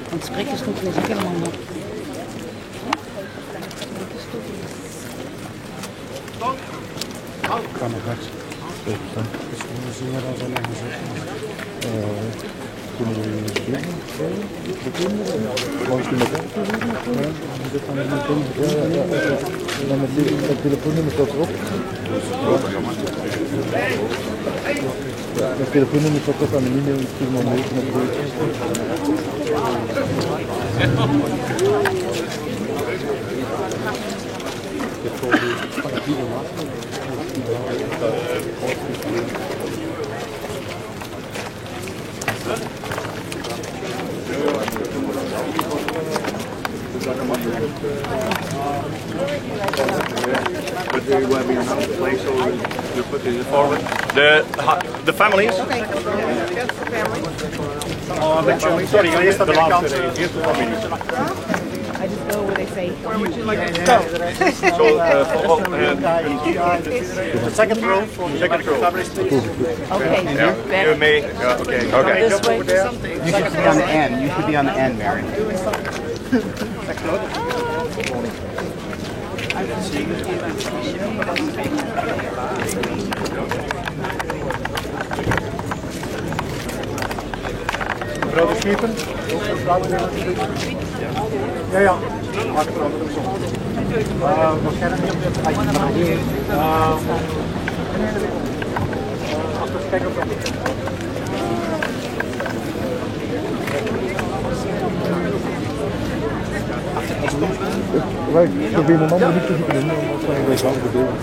Want spreken is goed, lees ik helemaal nog. Kan nog rechts. Kunnen we de kinderen? Langs de elkaar? En dan met telefoonnummer staat erop. Met telefoonnummer staat erop aan de e-mail. Ik stuur maar mee met The families? Okay. Yes, the family. Sorry, eerst de laatste. I just go where they say. Where would you like to go? The second row. Second row. Okay, Yeah. better. You may. Okay. Okay. This way. You should be on the end. You should be on the end, Mary. Mevrouw de Schiepen? Ja, ja. Achteraan de zon. Waarschijnlijk niet op de kijk op de wij proberen mijn man niet te zoeken, omdat wij deze houden bedoelen.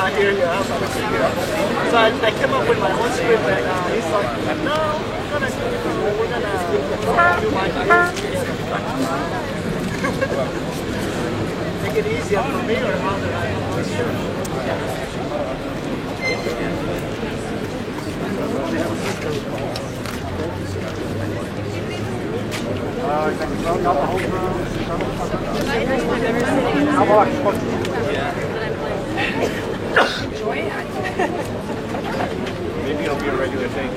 I hear you. So I came up with my own script, and he's like, no, we're gonna do my make it easier for me, or how did I? Maybe it'll be a regular thing.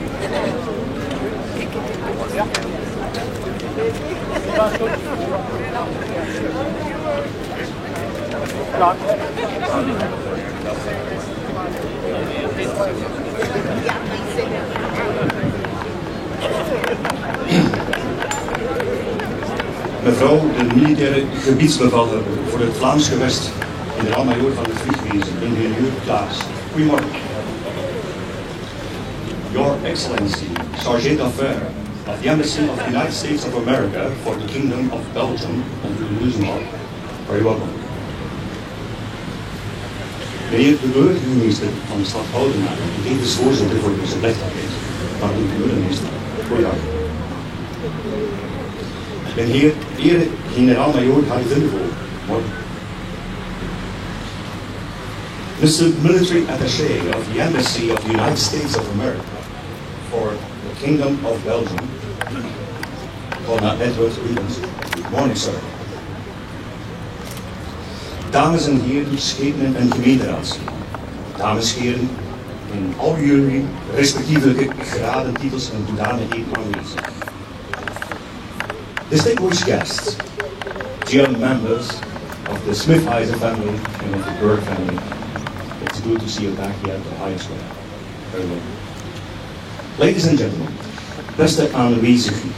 Mevrouw de militaire gebiedsbevelhebber voor het Vlaams gewest, generaal-majoor van het vliegwezen, ingenieur Klaas. Goedemorgen. Your Excellency, Chargé d'Affaires of the Embassy of the United States of America for the Kingdom of Belgium and Luxembourg. Very welcome. Meneer de burgemeester van de stad Oudenaarde, die tevens voorzitter voor deze plechtigheid. Pardon, de burgemeester. Goeiedag. Meneer Ere generaal-majoor Harry Vindevoort. Morgen. Mr. Military Attaché of the Embassy of the United States of America for the Kingdom of Belgium, Colonel Edward Williams. Good morning, sir. Dames en heren, schepenen en gemeenteraadsleden, dames en heren, in al jullie respectievelijke graden, titels en hoedanigheden aanwezig. Distinguished guests, dear members of the Smith-Eisen family and of the Burke family, it's good to see you back here at the High Square. Very well. Ladies and gentlemen, beste aanwezigen,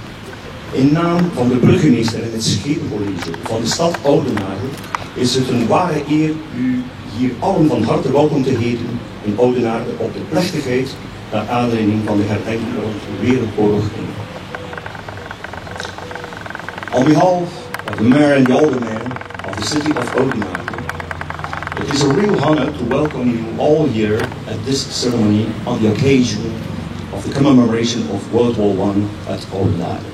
in naam van de burgemeester en het schepencollege van de stad Oudenaarde is het een ware eer u hier allen van harte welkom te heten in Oudenaarde op de plechtigheid naar aanleiding van de herdenking rond de Wereldoorlog 1. On behalf of the mayor and the aldermen of the city of Oudenaarde, it is a real honor to welcome you all here at this ceremony on the occasion of the commemoration of World War I at Oudenaarde.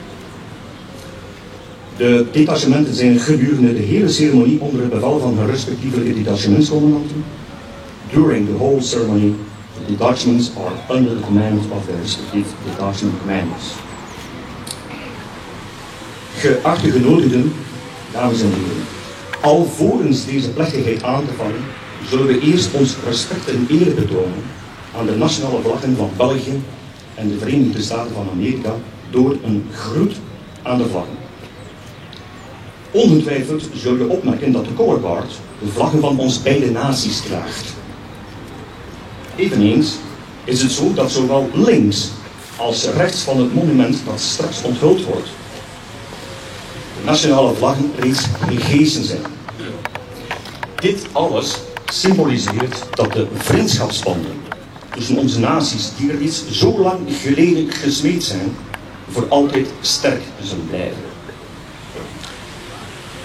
De detachementen zijn gedurende de hele ceremonie onder het bevel van hun respectievelijke detachementscommandanten. During the whole ceremony, the detachments are under the command of their respective detachment commanders. Geachte genodigden, dames en heren, alvorens deze plechtigheid aan te vangen, zullen we eerst ons respect en eer betonen aan de nationale vlaggen van België en de Verenigde Staten van Amerika door een groet aan de vlaggen. Ongetwijfeld zul je opmerken dat de color guard de vlaggen van ons beide naties draagt. Eveneens is het zo dat zowel links als rechts van het monument dat straks onthuld wordt, de nationale vlaggen reeds gehezen zijn. Dit alles symboliseert dat de vriendschapsbanden tussen onze naties, die reeds zo lang geleden gesmeed zijn, voor altijd sterk zullen blijven.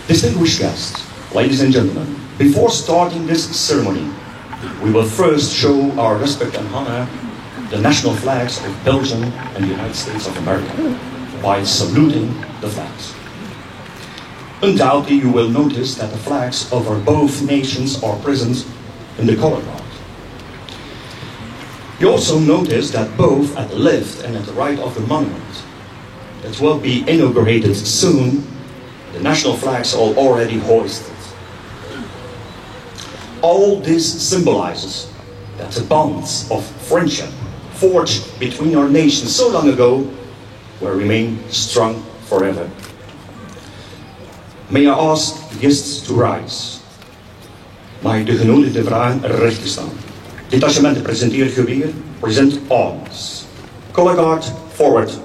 Distinguished guests, ladies and gentlemen, Before starting this ceremony, we will first show our respect and honor the national flags of Belgium and the United States of America by saluting the flags. Undoubtedly, you will notice that the flags of our both nations are present in the color guard. You also notice that both at the left and at the right of the monument that will be inaugurated soon, the national flags are already hoisted. All this symbolizes that the bonds of friendship forged between our nations so long ago will remain strong forever. May I ask the guests to rise? Mag ik de genodigden vragen recht te staan? Detachement presenteert geweer, present arms. Color guard, forward.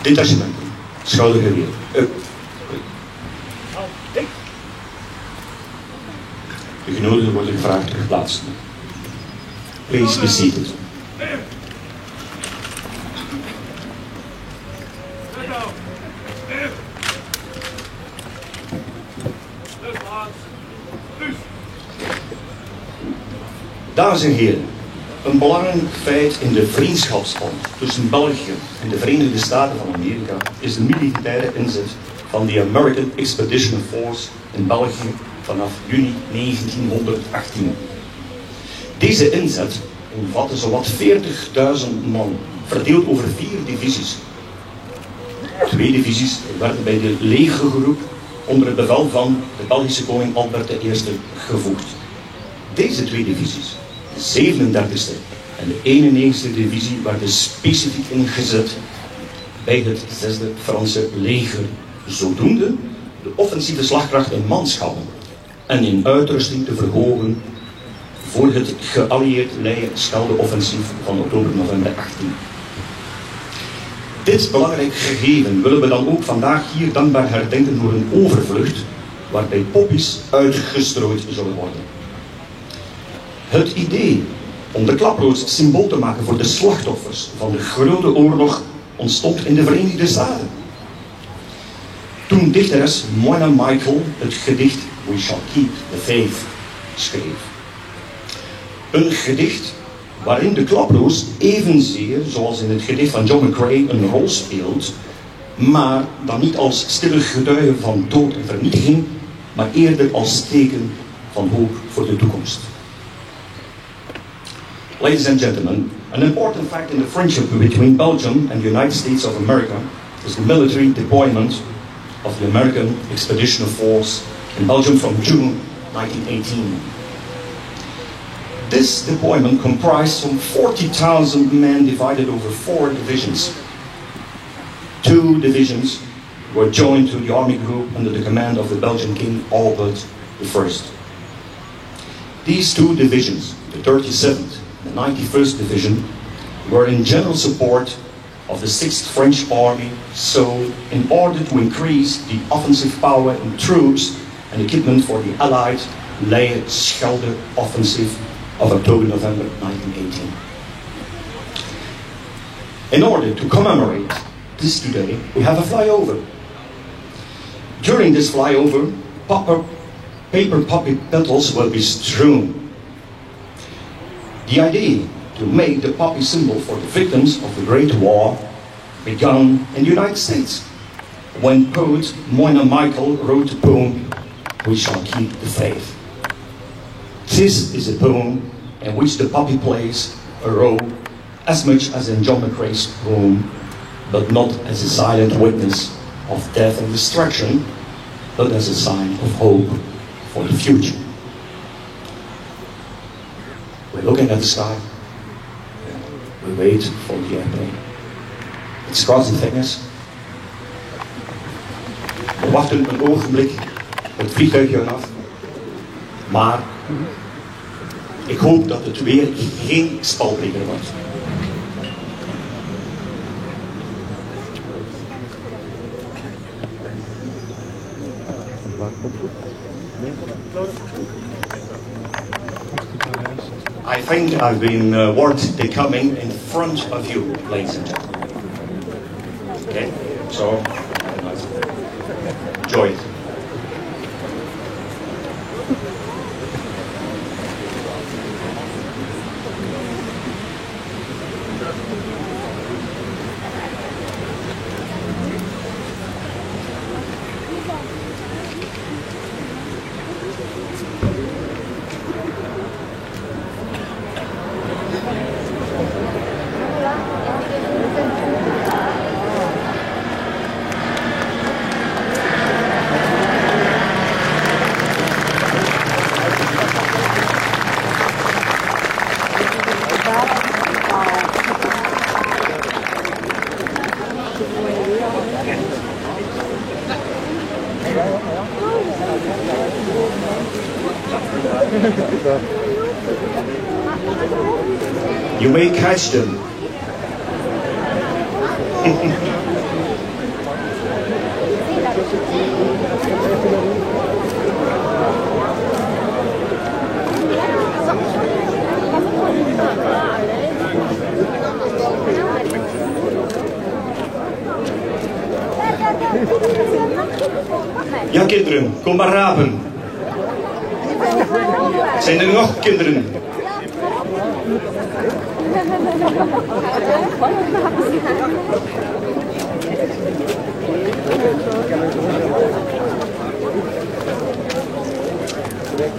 Detachement, schoudergeweer, up. De genodigden worden gevraagd te plaatsen. Please be seated. Dames en heren, een belangrijk feit in de vriendschapsband tussen België en de Verenigde Staten van Amerika is de militaire inzet van de American Expedition Force in België vanaf juni 1918. Deze inzet omvatte zowat 40.000 man, verdeeld over 4 divisies. 2 divisies werden bij de legergroep onder het bevel van de Belgische koning Albert I gevoegd. Deze 2 divisies, de 37e en de 91e divisie, werden specifiek ingezet bij het 6e Franse leger, zodoende de offensieve slagkracht in manschappen en in uitrusting te verhogen voor het geallieerd Leie-Schelde-offensief van oktober-november 18. Dit belangrijk gegeven willen we dan ook vandaag hier dankbaar herdenken door een overvlucht waarbij poppies uitgestrooid zullen worden. Het idee om de klaproos symbool te maken voor de slachtoffers van de Grote Oorlog ontstond in de Verenigde Staten. Toen dichteres Moina Michael het gedicht We Shall Keep the Faith schreef. Een gedicht waarin de klaproos evenzeer zoals in het gedicht van John McCrae een rol speelt, maar dan niet als stille getuige van dood en vernietiging, maar eerder als teken van hoop voor de toekomst. Ladies and gentlemen, an important fact in the friendship between Belgium and the United States of America is the military deployment of the American Expedition Force in Belgium from June 1918. This deployment comprised some 40,000 men divided over 4 divisions. 2 divisions were joined to the army group under the command of the Belgian King Albert I. These 2 divisions, the 37th and the 91st Division, were in general support of the 6th French Army, so in order to increase the offensive power in troops and equipment for the Allied Leie-Schelde offensive of October-November 1918. In order to commemorate this today, we have a flyover. During this flyover, paper poppy petals will be strewn. The idea to make the poppy symbol for the victims of the Great War began in the United States, when poet Moina Michael wrote the poem, We Shall Keep the Faith. This is a poem in which the poppy plays a role as much as in John McCrae's poem, but not as a silent witness of death and destruction, but as a sign of hope for the future. We're looking at the sky. We wait for the airplane. Het kruist de vingers. We wachten een ogenblik het vliegtuigje af. Maar ik hoop dat het weer geen spalbreker wordt. I think I've been warned becoming in front of you, ladies and gentlemen. Okay, so enjoy it. You may catch them. Ja, kinderen, kom maar rapen. Zijn er nog kinderen?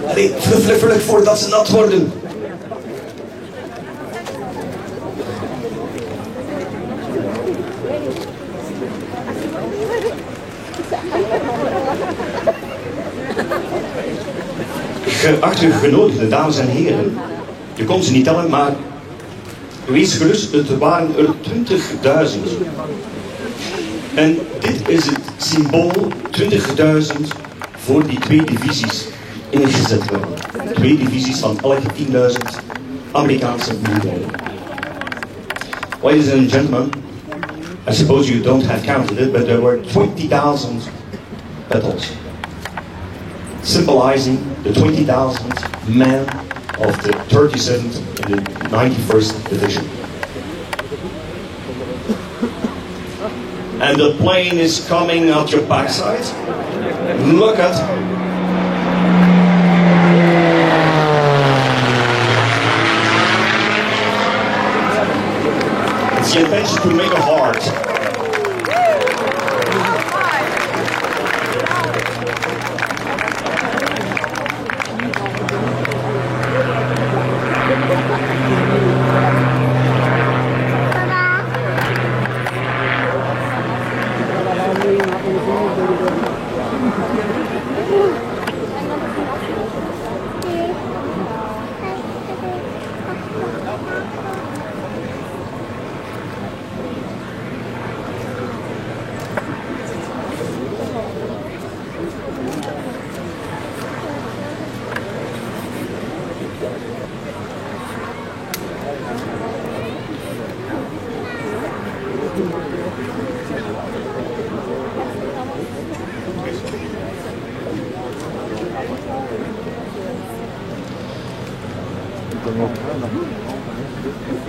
Allee, vlug voordat ze nat worden. Geachte genodigden, dames en heren. Je kon ze niet tellen, maar wees gerust, het waren er 20.000. En dit is het symbool 20.000 voor die 2 divisies ingezet werden. 2 divisies van elke 10.000 Amerikaanse militairen. Ladies and gentlemen, I suppose you don't have counted it, but there were 20,000 battles, symbolizing the 20,000 men of the 37th and the 91st Division. And the plane is coming out your backside. Look at. It's the intention to make a heart.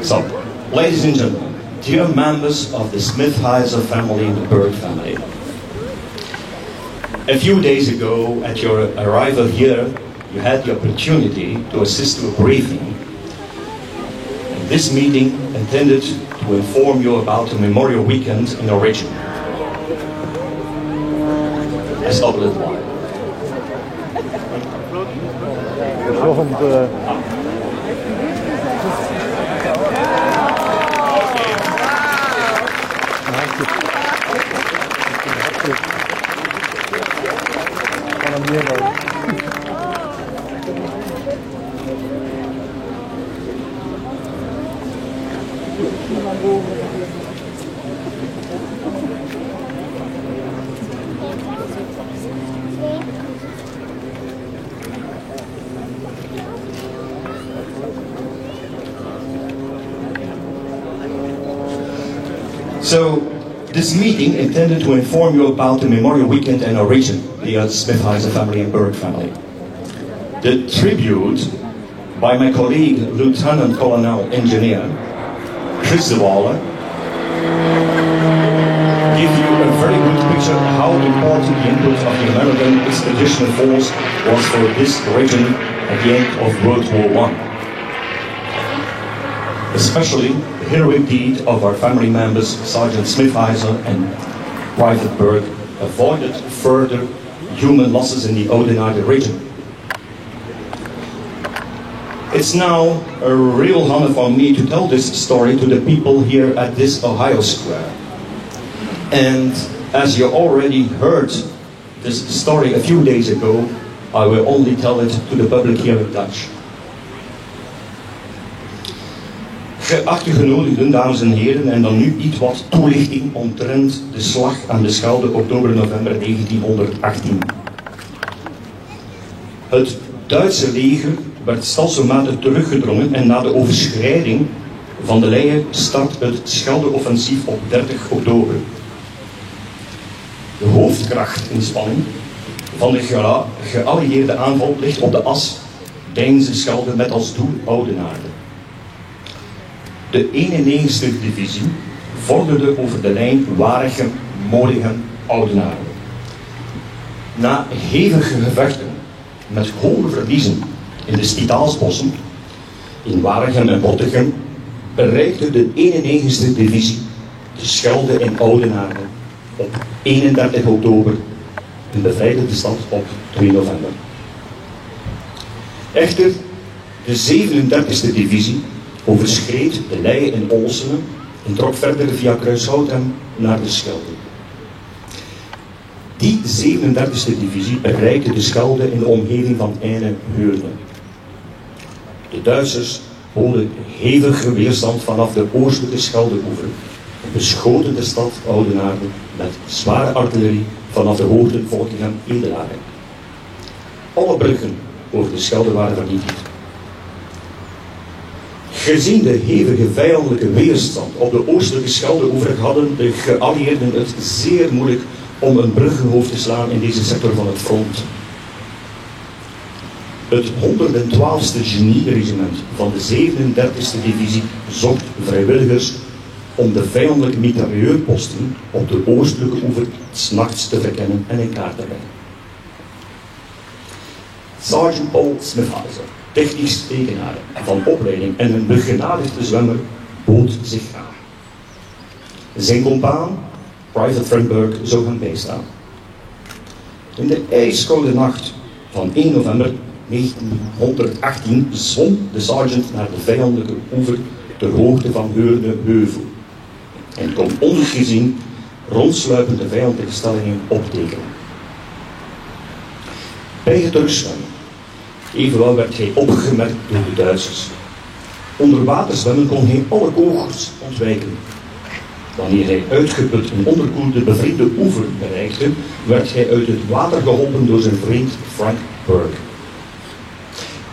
So, ladies and gentlemen, dear members of the Smith-Heiser family and the Berg family, a few days ago, at your arrival here, you had the opportunity to assist to a briefing. And this meeting intended to inform you about the Memorial Weekend in our region. Let's stop a little while. So, this meeting intended to inform you about the Memorial Weekend in our region, the Smith-Heiser family and Berg family. The tribute by my colleague, Lieutenant Colonel Engineer Chris de Walle, give you a very good picture of how important the input of the American Expeditionary Force was for this region at the end of World War I. Especially the heroic deed of our family members, Sergeant Smith-Heiser and Private Berg, avoided further human losses in the Oudenaarde region. It's now a real honor for me to tell this story to the people here at this Ohio Square. And as you already heard this story a few days ago, I will only tell it to the public here in Dutch. Geachte genodigden, dames en heren, en dan nu iets wat toelichting omtrent de slag aan de Schelde, oktober-november 1918. Het Duitse leger werd stelselmatig teruggedrongen en na de overschrijding van de Leie start het Schelde-offensief op 30 oktober. De hoofdkrachtinspanning van de geallieerde aanval ligt op de as Deinze Schelde met als doel Oudenaarde. De 91e divisie vorderde over de lijn Waregem-Modichem-Oudenaarde. Na hevige gevechten met hoge verliezen in de Stitaalsbossen, in Waregem en Bottegem, bereikte de 91e divisie de Schelde in Oudenaarde op 31 oktober en bevrijdde de stad op 2 november. Echter, de 37e divisie overschreed de Leie in Olsenen en trok verder via Kruishoutem naar de Schelde. Die 37e divisie bereikte de Schelde in de omgeving van Eyne-Heurne. De Duitsers boden hevige weerstand vanaf de oostelijke Scheldeoever en beschoten de stad Oudenaarde met zware artillerie vanaf de hoogten Volkegem-Edelaren. Alle bruggen over de Schelde waren vernietigd. Gezien de hevige vijandelijke weerstand op de oostelijke Scheldeoever hadden de geallieerden het zeer moeilijk om een bruggenhoofd te slaan in deze sector van het front. Het 112e Genieregiment van de 37e divisie zocht vrijwilligers om de vijandelijke mitrailleurposten op de oostelijke oever 's nachts te verkennen en in kaart te brengen. Sergeant Paul Smith-Heiser, technisch tekenaar van opleiding en een begenadigde zwemmer, bood zich aan. Zijn compaan, Private Frank Berg, zou hem bijstaan. In de ijskoude nacht van 1 november 1918 zwom de sergeant naar de vijandelijke oever ter hoogte van Heurne-Heuvel en kon ongezien rondsluipend de vijandelijke stellingen optekenen. Bij het terugzwemmen evenwel werd hij opgemerkt door de Duitsers. Onder water zwemmen kon hij alle kogels ontwijken. Wanneer hij uitgeput en onderkoeld de bevriende oever bereikte, werd hij uit het water geholpen door zijn vriend Frank Berg.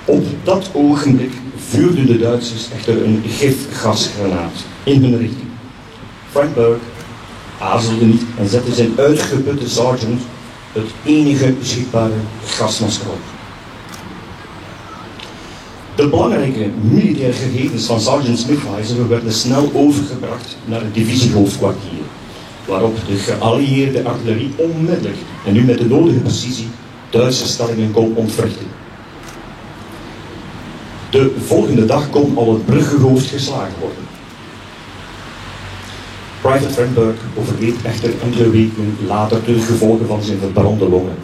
Op dat ogenblik vuurden de Duitsers echter een gifgasgranaat in hun richting. Frank Berg aarzelde niet en zette zijn uitgeputte sergeant het enige beschikbare gasmasker op. De belangrijke militaire gegevens van sergeant Smith-Heiser werden snel overgebracht naar het divisiehoofdkwartier, waarop de geallieerde artillerie onmiddellijk en nu met de nodige precisie Duitse stellingen kon ontwrichten. De volgende dag kon al het bruggenhoofd geslagen worden. Private Frank Berg overleed echter enkele weken later de gevolgen van zijn verbrande longen.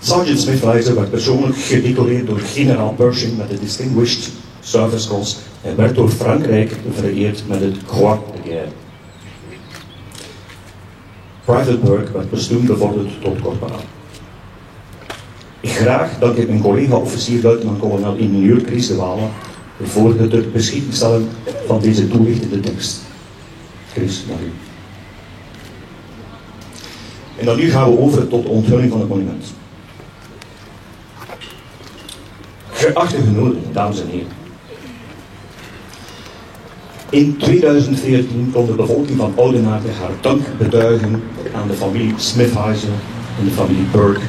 Sergeant Smith-Heiser werd persoonlijk gedecoreerd door generaal Pershing met de Distinguished Service Cross en werd door Frankrijk vereerd met het Croix de Guerre. Private Burke werd postuum bevorderd tot korporaal. Graag dank ik mijn collega-officier luitenant-kolonel ingenieur Chris de Walen voor het ter beschikking stellen van deze toelichtende tekst. Chris, dank u. En dan nu gaan we over tot de onthulling van het monument. Geachte genodigden, dames en heren. In 2014 kon de bevolking van Oudenaarde haar dank betuigen aan de familie Smithhuizen en de familie Burke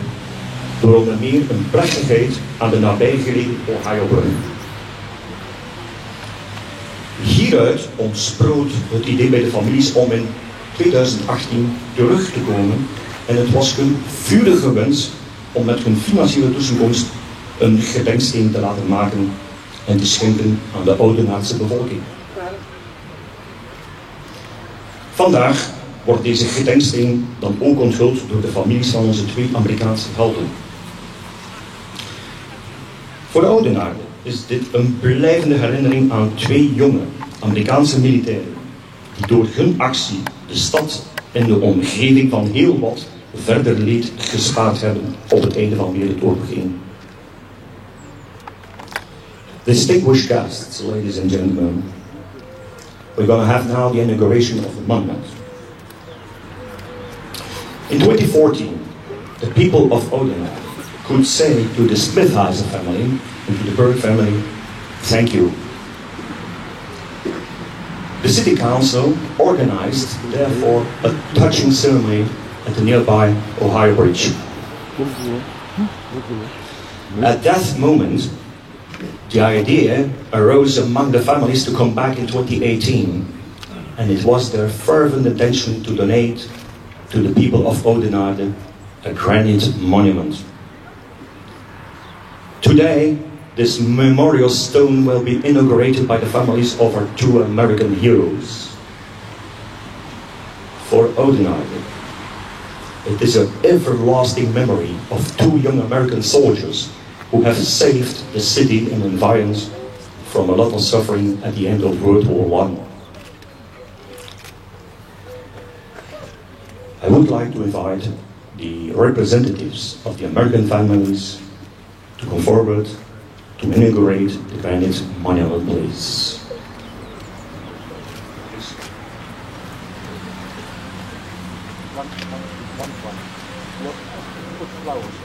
door onder meer een plechtigheid aan de nabijgelegen Ohiobrug. Hieruit ontsproot het idee bij de families om in 2018 terug te komen en het was hun vurige wens om met hun financiële tussenkomst een gedenksteen te laten maken en te schenken aan de Oudenaardse bevolking. Vandaag wordt deze gedenksteen dan ook onthuld door de families van onze 2 Amerikaanse helden. Voor de Oudenaarden is dit een blijvende herinnering aan 2 jonge Amerikaanse militairen die door hun actie de stad en de omgeving van heel wat verder leed gespaard hebben op het einde van Wereldoorlog 1. Distinguished guests, ladies and gentlemen, we're going to have now the inauguration of the monument. In 2014, the people of Oudenaarde could say to the Smithhuizen family and to the Burke family, thank you. The city council organized, therefore, a touching ceremony at the nearby Ohio Bridge. At that moment, the idea arose among the families to come back in 2018, and it was their fervent intention to donate to the people of Oudenaarde a granite monument. Today, this memorial stone will be inaugurated by the families of our 2 American heroes. For Oudenaarde, it is an everlasting memory of 2 young American soldiers who have saved the city and environs from a lot of suffering at the end of World War I. I would like to invite the representatives of the American families to come forward to inaugurate the granite monument, please. Put flowers.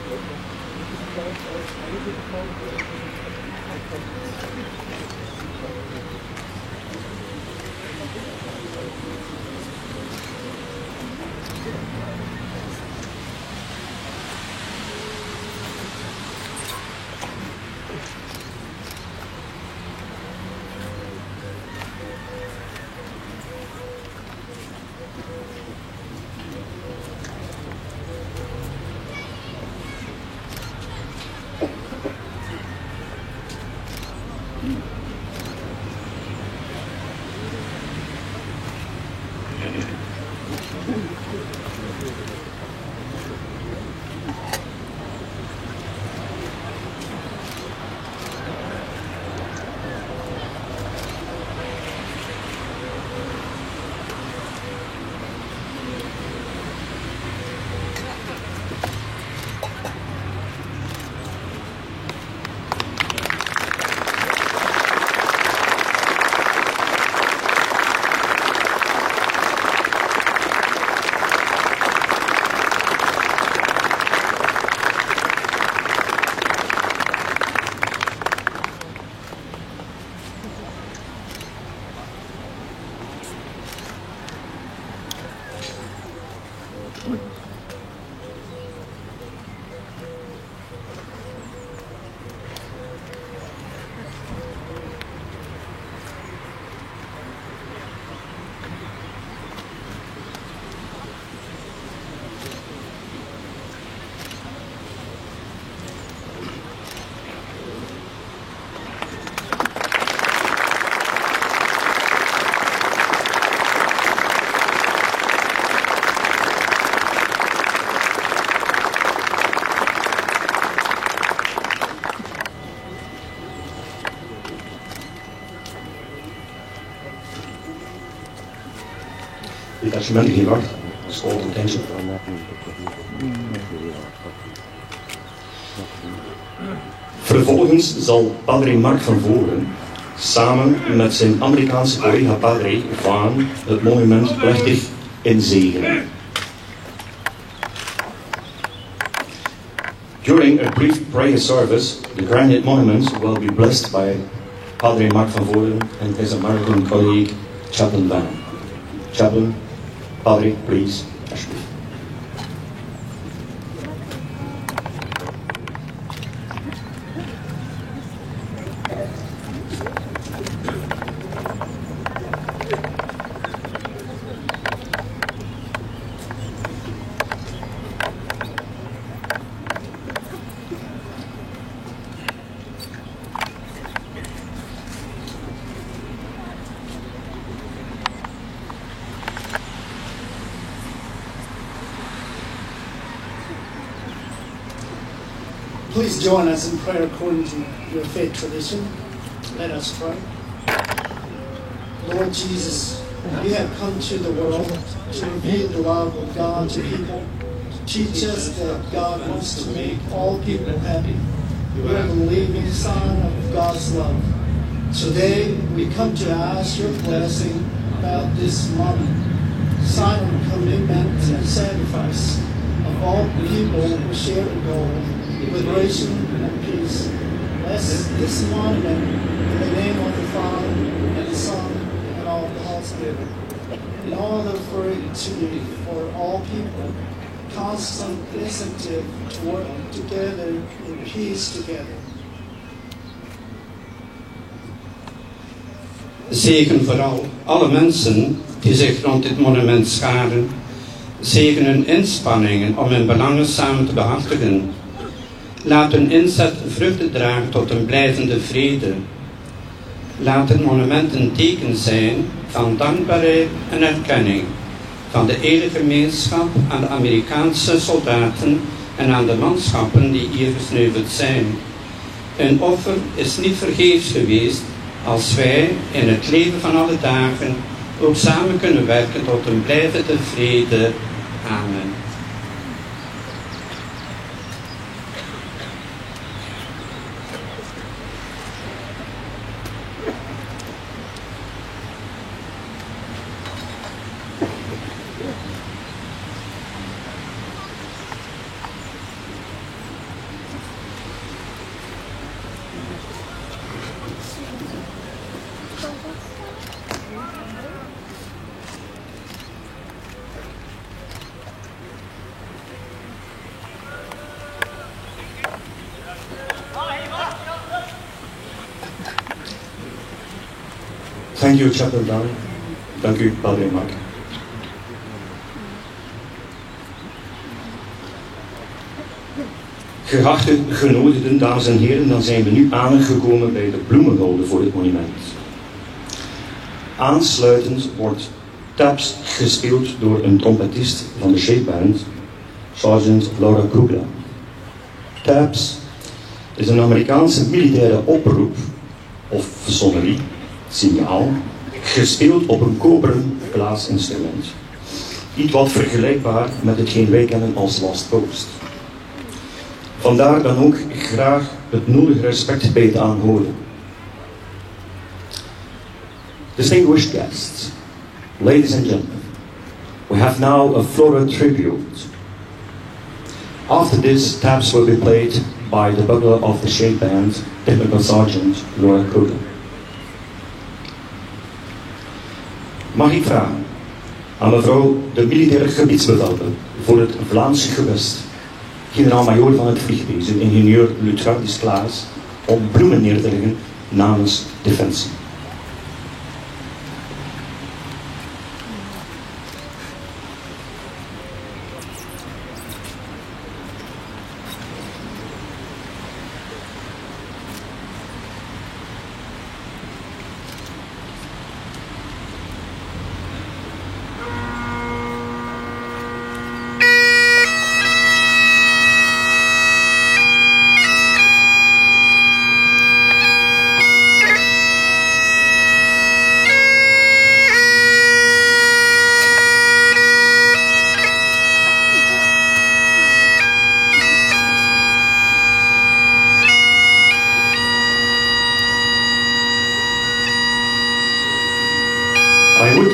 Detachement Gilbert, Just call attention. Vervolgens zal Padre Mark van Voren samen met zijn Amerikaanse collega Padre Vaan het monument plechtig inzegenen. During a brief prayer service, the granite monument will be blessed by Padre Mark van Voren and his American colleague Chaplain Vaan. Chaplain, Padre, please, alsjeblieft. Please join us in prayer according to your faith tradition. Let us pray. Lord Jesus, you have come to the world to reveal the love of God to people, to teach us that God wants to make all people happy. You are the living sign of God's love. Today, we come to ask your blessing about this moment, sign of commitment and sacrifice of all people who share the goal, liberation and peace. Bless this monument in the name of the Father and the Son and all the Holy Spirit. In order for it to be for all people, constant incentive to work together in peace together. Zegen vooral alle mensen die zich rond dit monument scharen. Zegen hun inspanningen om hun belangen samen te behartigen. Laat hun inzet vruchten dragen tot een blijvende vrede. Laat het monument een teken zijn van dankbaarheid en erkenning van de hele gemeenschap aan de Amerikaanse soldaten en aan de manschappen die hier gesneuveld zijn. Hun offer is niet vergeefs geweest als wij in het leven van alle dagen ook samen kunnen werken tot een blijvende vrede. Amen. Thank you, Chaplain Vaan. Dank u, Padre Mark. Geachte genodigden, dames en heren, dan zijn we nu aangekomen bij de bloemenhulde voor het monument. Aansluitend wordt taps gespeeld door een trompetist van de Shape Band, Sergeant Laura Kruger. Taps is een Amerikaanse militaire oproep of sonnerie, signaal, gespeeld op een koperen blaasinstrument. Iets wat vergelijkbaar met hetgeen wij kennen als last post. Vandaar dan ook graag het nodige respect bij het aanhoren. Distinguished guests, ladies and gentlemen, we have now a floral tribute. After this, taps will be played by the bugler of the Shape Band, Technical Sergeant Laura Kruger. Mag ik vragen aan mevrouw de militaire gebiedsbevelhebber voor het Vlaamse gewest, generaal-majoor van het vliegwezen, ingenieur Lutrardis Klaas, om bloemen neer te leggen namens Defensie.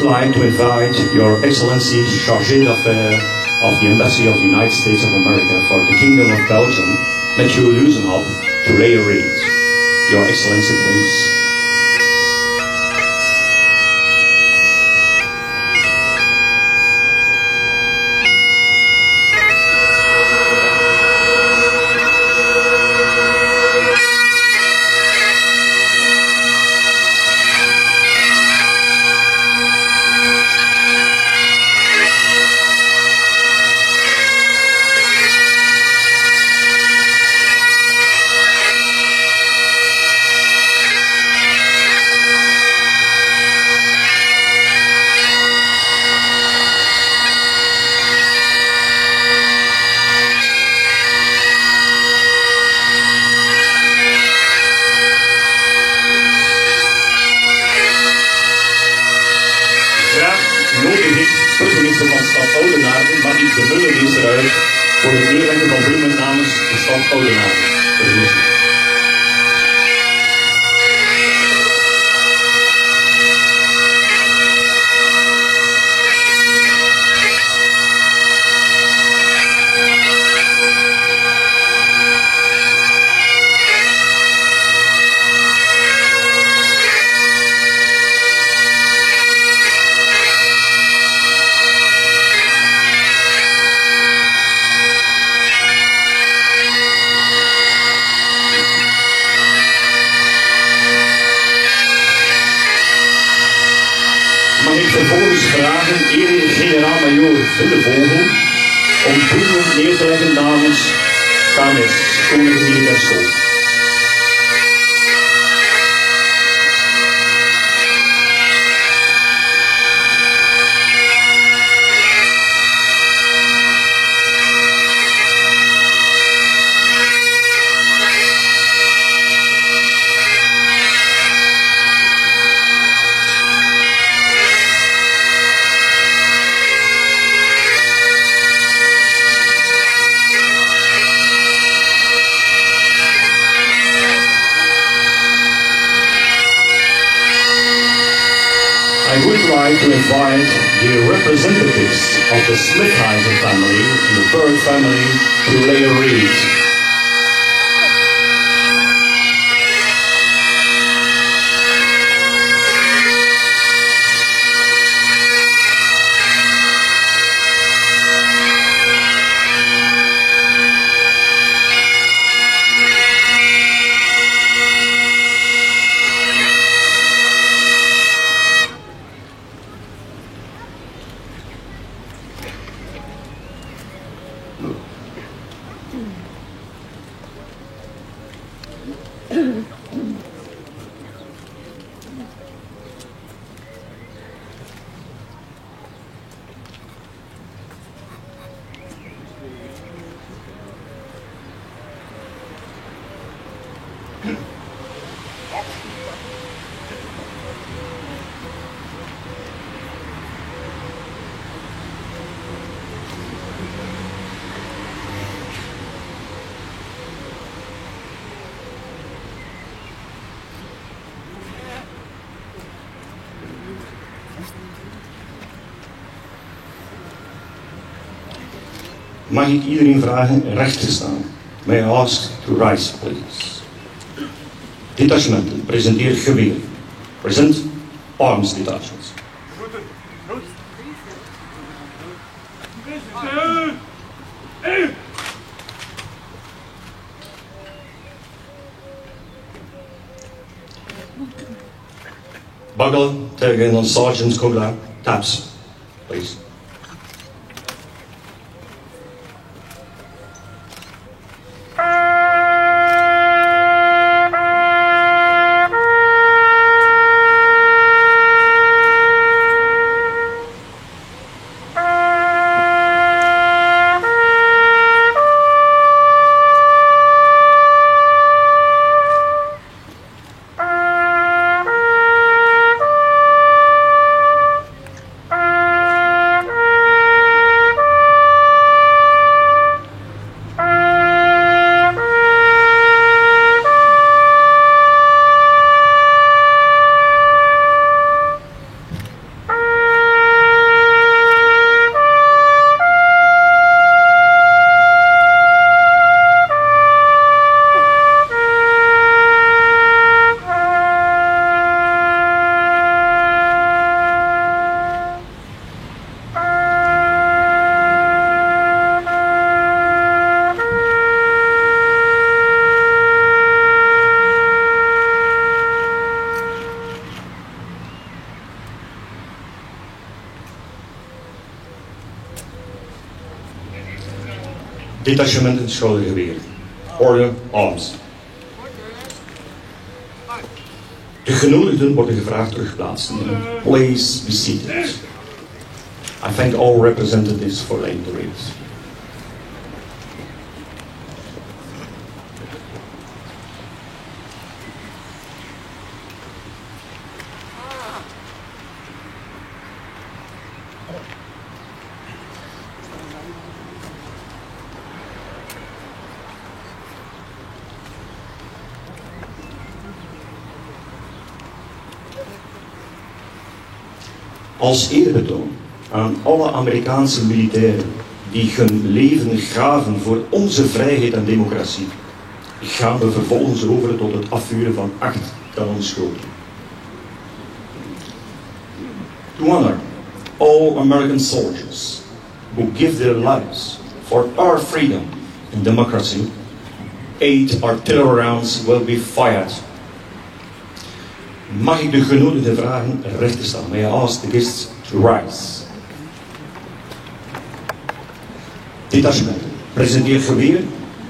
like to invite Your Excellency Chargé d'Affaires of the Embassy of the United States of America for the Kingdom of Belgium, Matthew Luzenhop, to lay a wreath. Your Excellency, please. Burgemeester van stad Oudenaarde, Marlies de Muller is eruit voor het neerleggen van bloemen namens de stad Oudenaarde. Mag ik vervolgens vragen, ere generaal-majoor Villevogel, om bloemen neer te leggen namens KMS, Koninklijke Militaire School. I would like to invite the representatives of the Smithhuysen family and the Berg family to lay a wreath. Mag ik iedereen vragen recht te staan? May I ask to rise, please? Detachementen, presenteer geweer. Present arms detachments. Bugle tegen Sergeant Kogla, taps, please. Detachement en schoudergeweer. Orde, arms. De genodigden worden gevraagd teruggeplaatst. Please be seated. I thank all representatives for laying the rails. Als eerbetoon aan alle Amerikaanse militairen die hun leven gaven voor onze vrijheid en democratie, gaan we vervolgens over tot het afvuren van 8 kanonschoten. To honor all American soldiers who give their lives for our freedom and democracy, 8 artillery rounds will be fired. Mag ik de genodigden vragen recht te staan? May I ask the guests to rise? Detachment, presenteer geweer.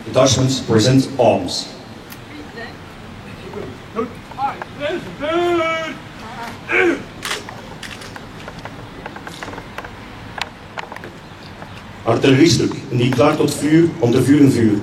Detachments, present arms. Artilleriestuk, niet klaar tot vuur, om te vuren vuur.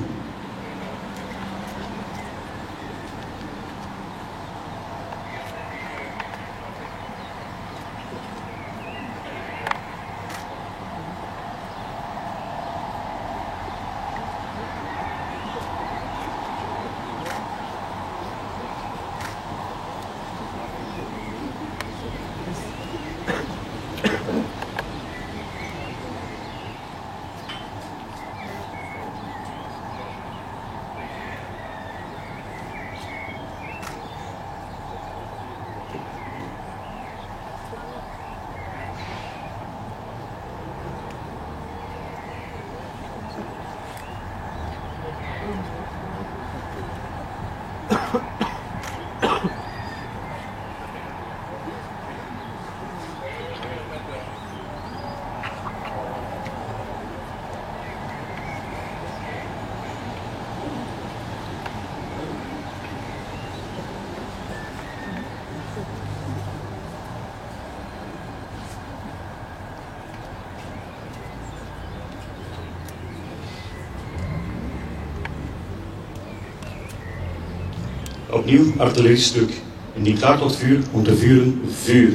Opnieuw artilleriestuk. En niet klaar tot vuur, om te vuren, vuur.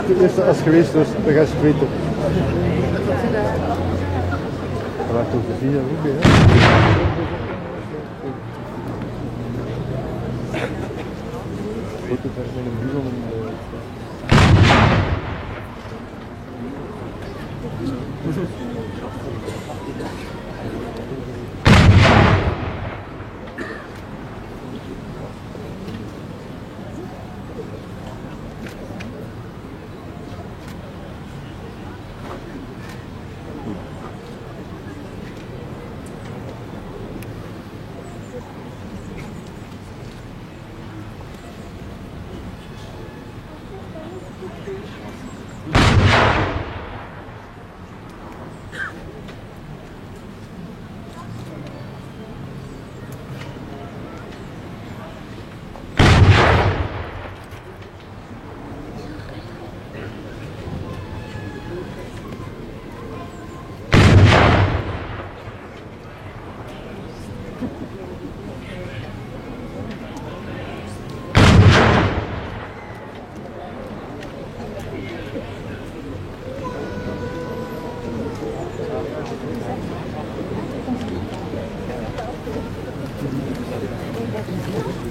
De eerste as geweest, dus we gaan spreken. Voilà, toch de 4 ook, hè? Goed, het is een buur om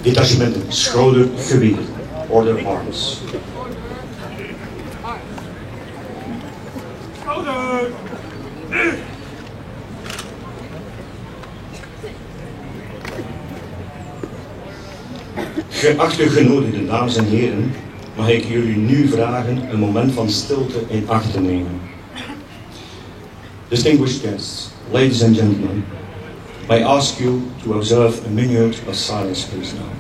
detachementen, schouder, geweer, order arms. Geachte genodigden, dames en heren, mag ik jullie nu vragen een moment van stilte in acht te nemen. Distinguished guests, ladies and gentlemen, may I ask you to observe a minute of silence, please now.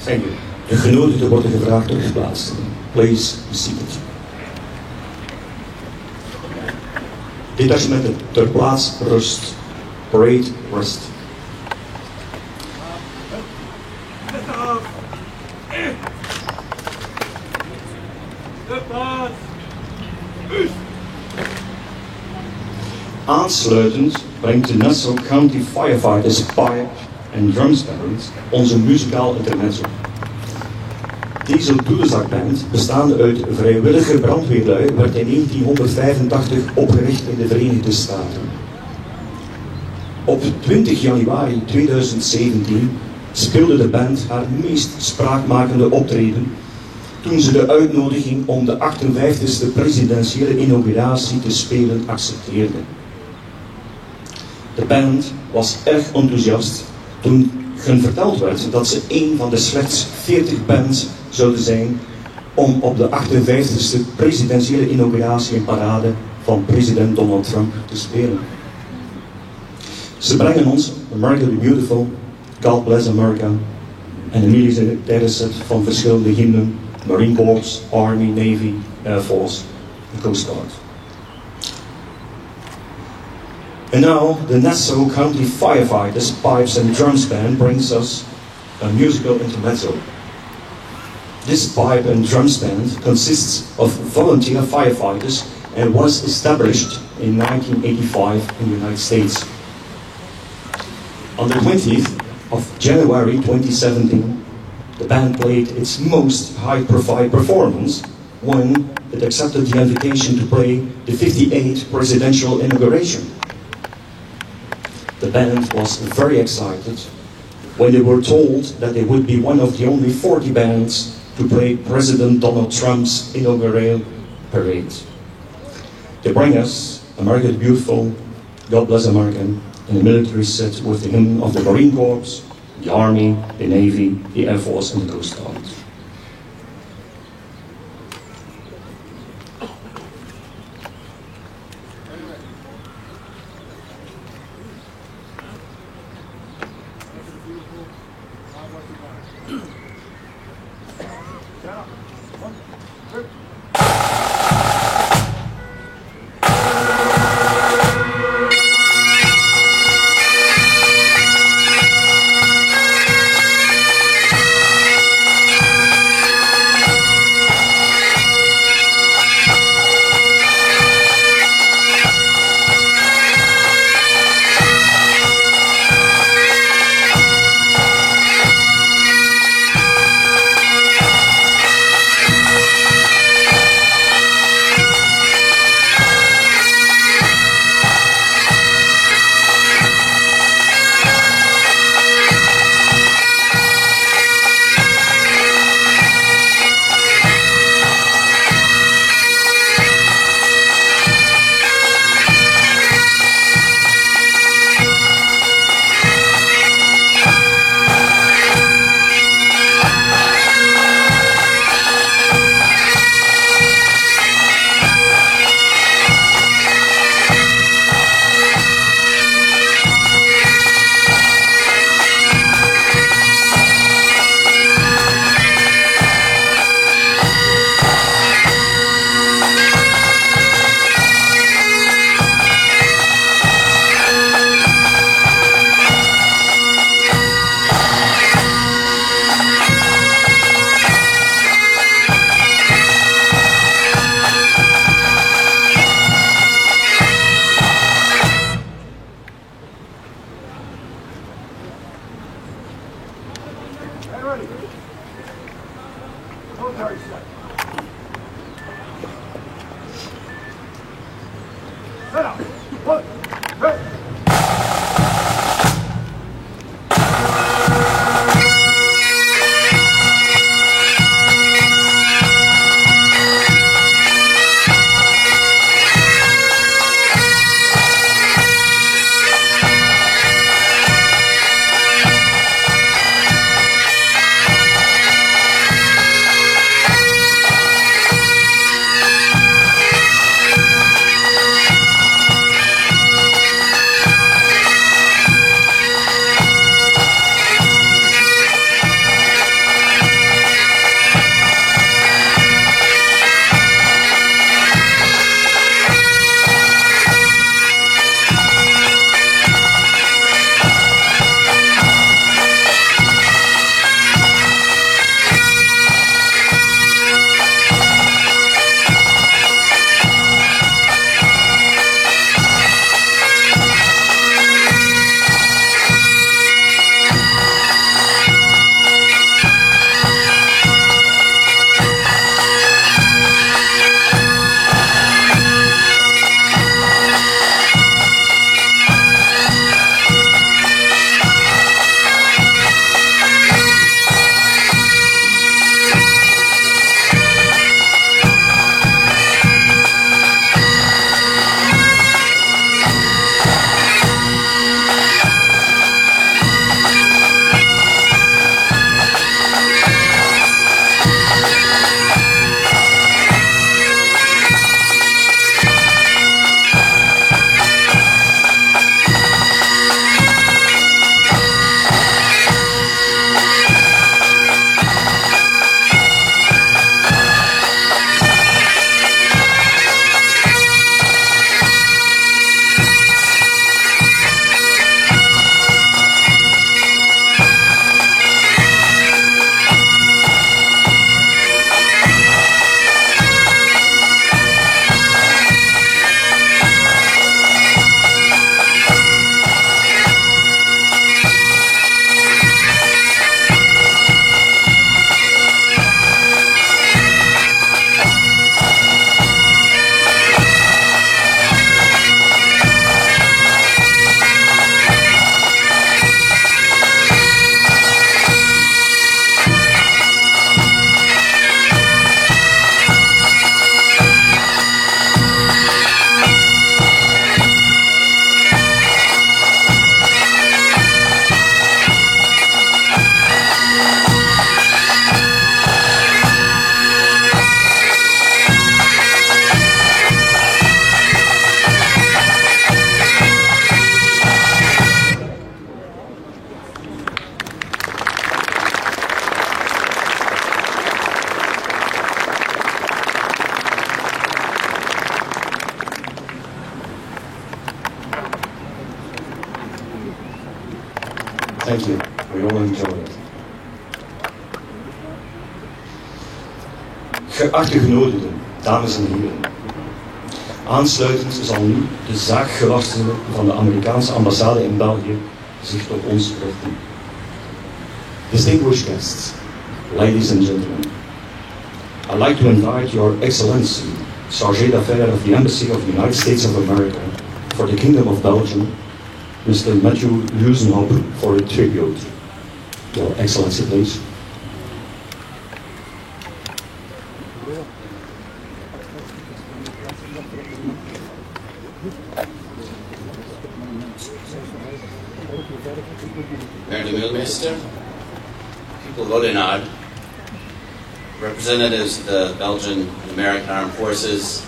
Thank you. De genodigden worden gevraagd om te plaatsen. Please be seated. Detachementen ter plaats rust. Parade rest. Aansluitend brengt de Nassau County Firefighters Pipe and Drums Band onze muzikaal intermezzo. Deze doedelzakband, bestaande uit vrijwillige brandweerlui, werd in 1985 opgericht in de Verenigde Staten. Op 20 januari 2017 speelde de band haar meest spraakmakende optreden toen ze de uitnodiging om de 58e presidentiële inauguratie te spelen accepteerde. De band was erg enthousiast toen hun verteld werd dat ze een van de slechts 40 bands zouden zijn om op de 58e presidentiële inauguratie en parade van president Donald Trump te spelen. Ze brengen ons America the Beautiful, God Bless America en een militaire set van verschillende hymnen, Marine Corps, Army, Navy, Air Force en Coast Guard. And now, the Nassau County Firefighters Pipes and Drums Band brings us a musical intermezzo. This pipe and drums band consists of volunteer firefighters and was established in 1985 in the United States. On the 20th of January 2017, the band played its most high-profile performance when it accepted the invitation to play the 58th presidential inauguration. The band was very excited when they were told that they would be one of the only 40 bands to play President Donald Trump's inaugural parade. They bring us America the Beautiful, God Bless America, and a military set with the hymn of the Marine Corps, the Army, the Navy, the Air Force, and the Coast Guard. Thank you. We all enjoy it. Geachte genodigden, dames en heren. Aansluitend zal nu de zaakgelastigde van de Amerikaanse ambassade in België zich tot ons richten. Distinguished guests, ladies and gentlemen, I'd like to invite Your Excellency, Chargé d'Affaires of the Embassy of the United States of America for the Kingdom of Belgium, Mr. Matthew Lusenhop, for a tribute. Your Excellency, please. Mayor de Mulmeester, people of Oudenaarde, representatives of the Belgian and American Armed Forces,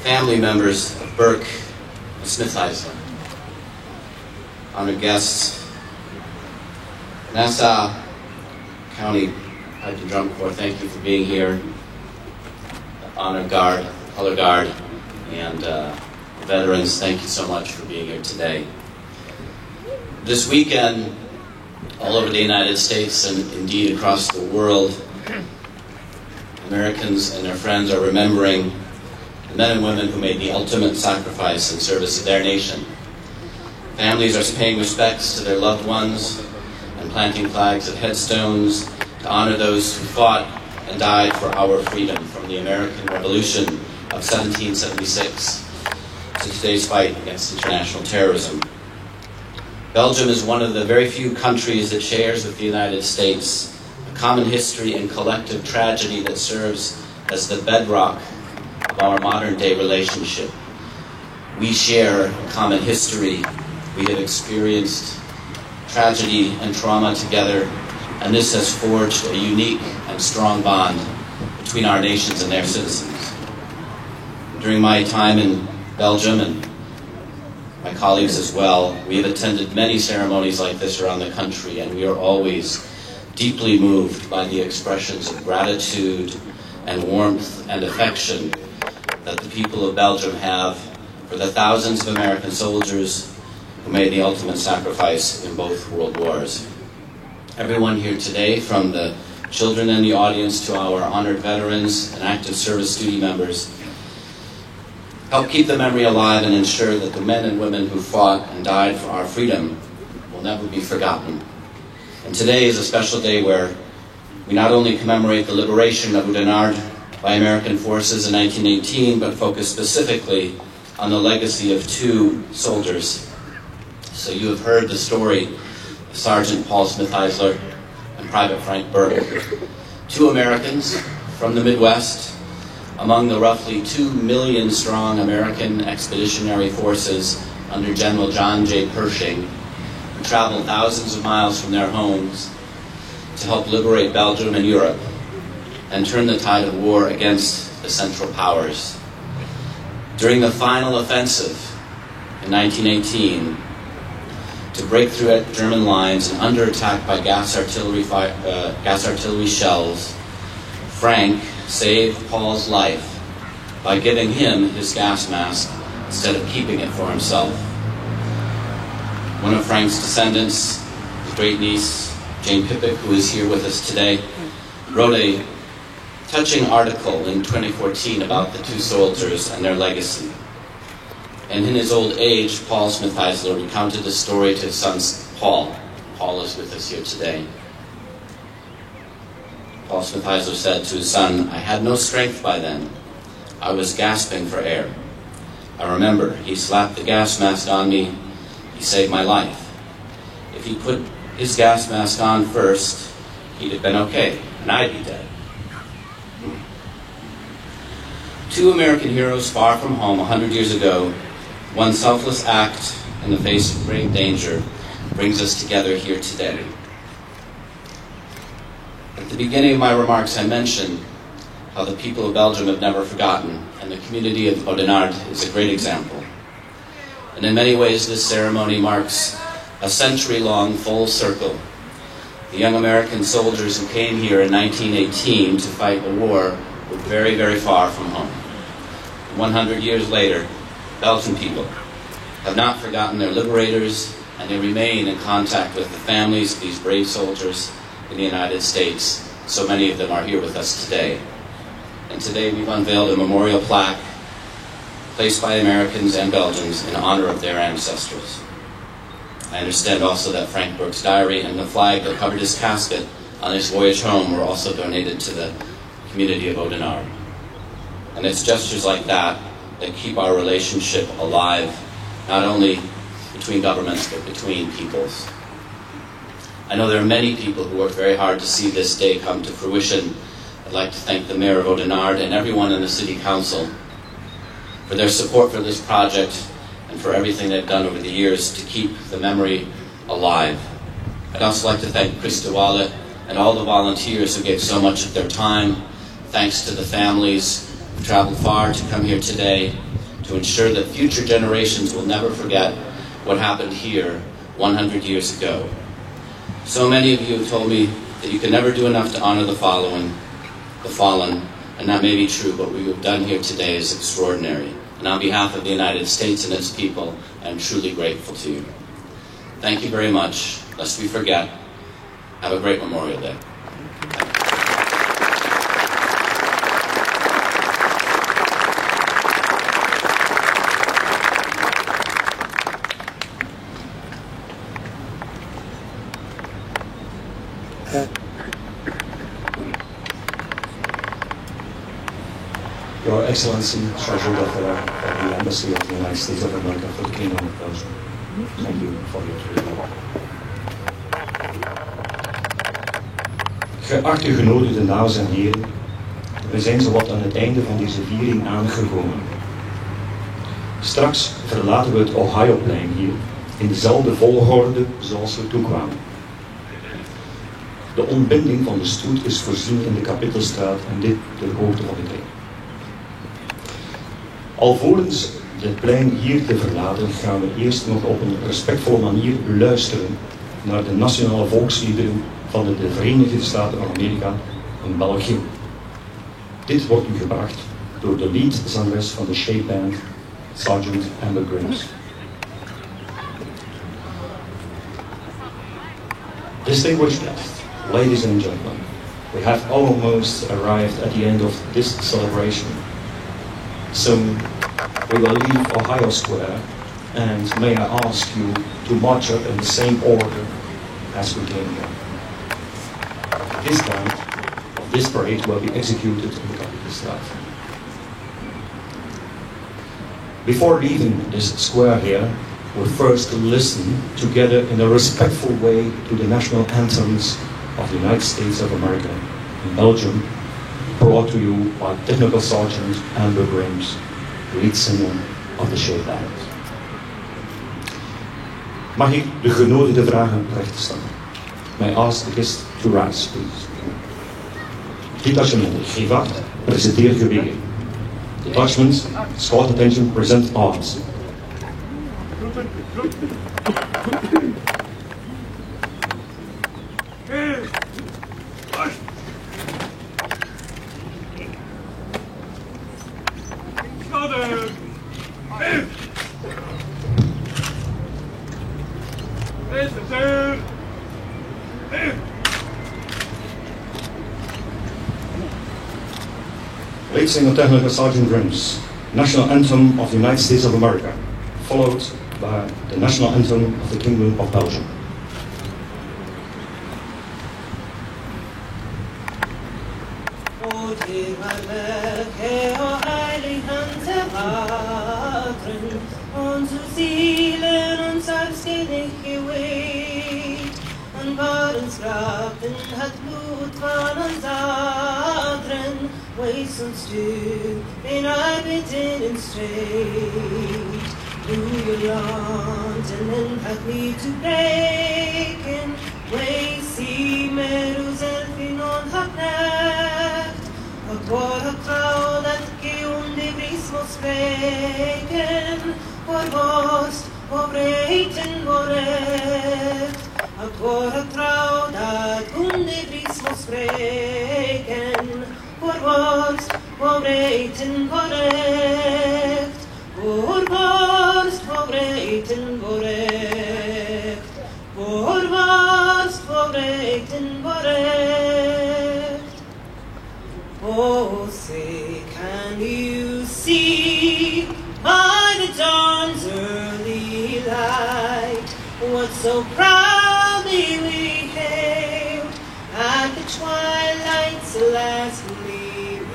family members of Burke and Smith-Heisler, honored guests, Nassau County Pipe and Drum Corps, thank you for being here. Honor Guard, Color Guard, and veterans, thank you so much for being here today. This weekend, all over the United States and indeed across the world, Americans and their friends are remembering the men and women who made the ultimate sacrifice in service of their nation. Families are paying respects to their loved ones and planting flags at headstones to honor those who fought and died for our freedom, from the American Revolution of 1776 to today's fight against international terrorism. Belgium is one of the very few countries that shares with the United States a common history and collective tragedy that serves as the bedrock of our modern-day relationship. We share a common history. We have experienced tragedy and trauma together, and this has forged a unique and strong bond between our nations and their citizens. During my time in Belgium, and my colleagues as well, we have attended many ceremonies like this around the country, and we are always deeply moved by the expressions of gratitude and warmth and affection that the people of Belgium have for the thousands of American soldiers who made the ultimate sacrifice in both world wars. Everyone here today, from the children in the audience to our honored veterans and active service duty members, help keep the memory alive and ensure that the men and women who fought and died for our freedom will never be forgotten. And today is a special day where we not only commemorate the liberation of Oudenaarde by American forces in 1918, but focus specifically on the legacy of two soldiers. So you have heard the story of Sergeant Paul Smith-Heisler and Private Frank Burke, two Americans from the Midwest, among the roughly 2 million strong American expeditionary forces under General John J. Pershing, who traveled thousands of miles from their homes to help liberate Belgium and Europe and turn the tide of war against the Central Powers. During the final offensive in 1918, to break through German lines and under attack by gas artillery shells, Frank saved Paul's life by giving him his gas mask instead of keeping it for himself. One of Frank's descendants, his great niece, Jane Pippick, who is here with us today, wrote a touching article in 2014 about the two soldiers and their legacy. And in his old age, Paul Smith-Heisler recounted the story to his son, Paul. Paul is with us here today. Paul Smith-Heisler said to his son, "I had no strength by then. I was gasping for air. I remember he slapped the gas mask on me. He saved my life. If he put his gas mask on first, he'd have been okay, and I'd be dead." Two American heroes far from home 100 years ago, one selfless act in the face of great danger brings us together here today. At the beginning of my remarks, I mentioned how the people of Belgium have never forgotten, and the community of Oudenaarde is a great example. And in many ways, this ceremony marks a century-long full circle. The young American soldiers who came here in 1918 to fight a war were very, very far from home. 100 years later, Belgian people have not forgotten their liberators and they remain in contact with the families of these brave soldiers in the United States. So many of them are here with us today. And today we've unveiled a memorial plaque placed by Americans and Belgians in honor of their ancestors. I understand also that Frank Burke's diary and the flag that covered his casket on his voyage home were also donated to the community of Oudenaarde. And it's gestures like that that keep our relationship alive, not only between governments, but between peoples. I know there are many people who worked very hard to see this day come to fruition. I'd like to thank the Mayor of Oudenaarde and everyone in the City Council for their support for this project and for everything they've done over the years to keep the memory alive. I'd also like to thank Chris de Walle and all the volunteers who gave so much of their time. Thanks to the families who traveled far to come here today to ensure that future generations will never forget what happened here 100 years ago. So many of you have told me that you can never do enough to honor the fallen, and that may be true, but what we have done here today is extraordinary. And on behalf of the United States and its people, I am truly grateful to you. Thank you very much. Lest we forget, have a great Memorial Day. Your Excellency, Treasurer of the Embassy of the United States of America for the Kingdom of Belgium. Thank you for your report. Geachte genodigden dames en heren, we zijn zowat aan het einde van deze viering aangekomen. Straks verlaten we het Ohioplein hier in dezelfde volgorde zoals we toekwamen. De ontbinding van de stoet is voorzien in de Kapittelstraat en dit ter hoogte van de kring. Alvorens het plein hier te verlaten gaan we eerst nog op een respectvolle manier luisteren naar de nationale volksliederen van de Verenigde Staten van Amerika en België. Dit wordt u gebracht door de leadzangeres van de Shape Band, Sergeant Amber Grimes. Distinguished guests, ladies and gentlemen, we have almost arrived at the end of this celebration. Soon we will leave Ohio Square, and may I ask you to march up in the same order as we came here. This band of this parade will be executed in the Kapittelstraat. Before leaving this square here, we'll first listen together in a respectful way to the national anthems of the United States of America and Belgium, brought to you by Technical Sergeant Amber Grimes, lead singer of the Shape Band. Mag ik de genodigde vragen recht staan? May I ask the guests to rise, please. Detachement Givat, presenteer geweren. Detachment, squad attention, present arms. Lead singer Technical Sergeant Grimes, National Anthem of the United States of America, followed by the National Anthem of the Kingdom of Belgium. Waste and stew, and I bitten and straight through your land, and then had me to bacon. Way see meadows elfin on her knecht, a quarter crowd that geon de bris mos bacon, for worst, for great and for recht, a quarter crowd that geon de bris mos bacon. Vorwarst, vorreiten, vorrecht. Vorwarst, vorreiten, vorrecht. what so proudly we hailed at the twilight's last gleaming,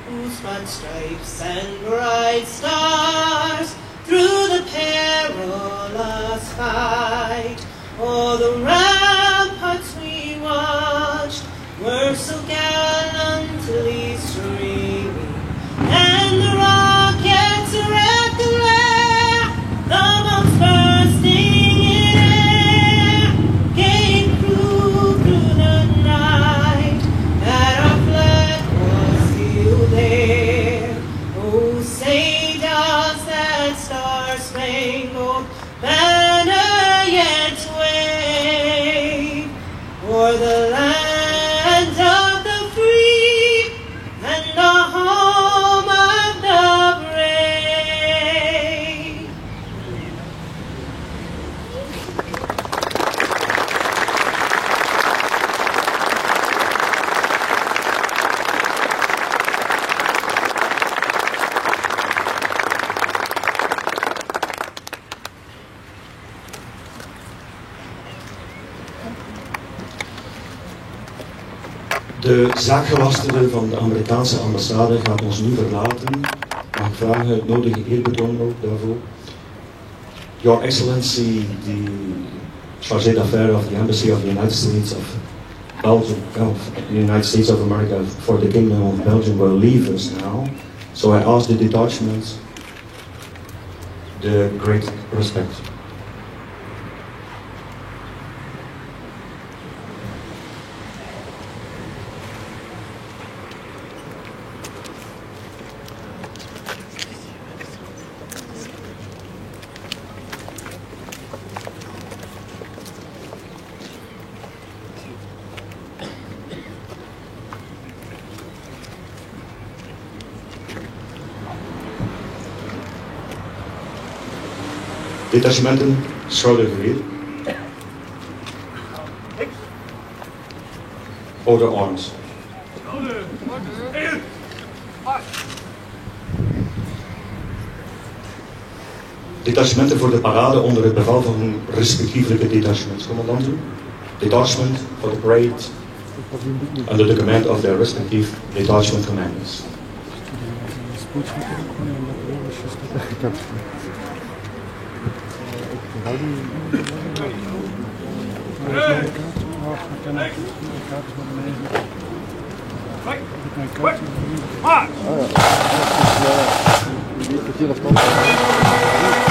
whose broad stripes and bright stars through the perilous fight, o'er the ramparts we watched, were so gallantly streaming, and the rockets wrecked the glare, the bombs bursting in air, gave proof through the night that our flag was still there. Oh, say does that star-spangled banner yet wave o'er the land of the free and the home of the brave? De zaakgelastigde van de Amerikaanse ambassade gaat ons nu verlaten. Mag ik vragen het nodige eerbetoon ook daarvoor? Your Excellency, the chargé d'affaires of the Embassy of the United States of Belgium, of the United States of America for the Kingdom of Belgium will leave us now. So I ask the detachment the great respect. Detachementen, schoudergeweer. Order arms. Detachementen voor de parade onder het bevel van hun respectievelijke detachementscommandanten. Detachment for the parade under the command of their respective detachment commanders. Ah ja,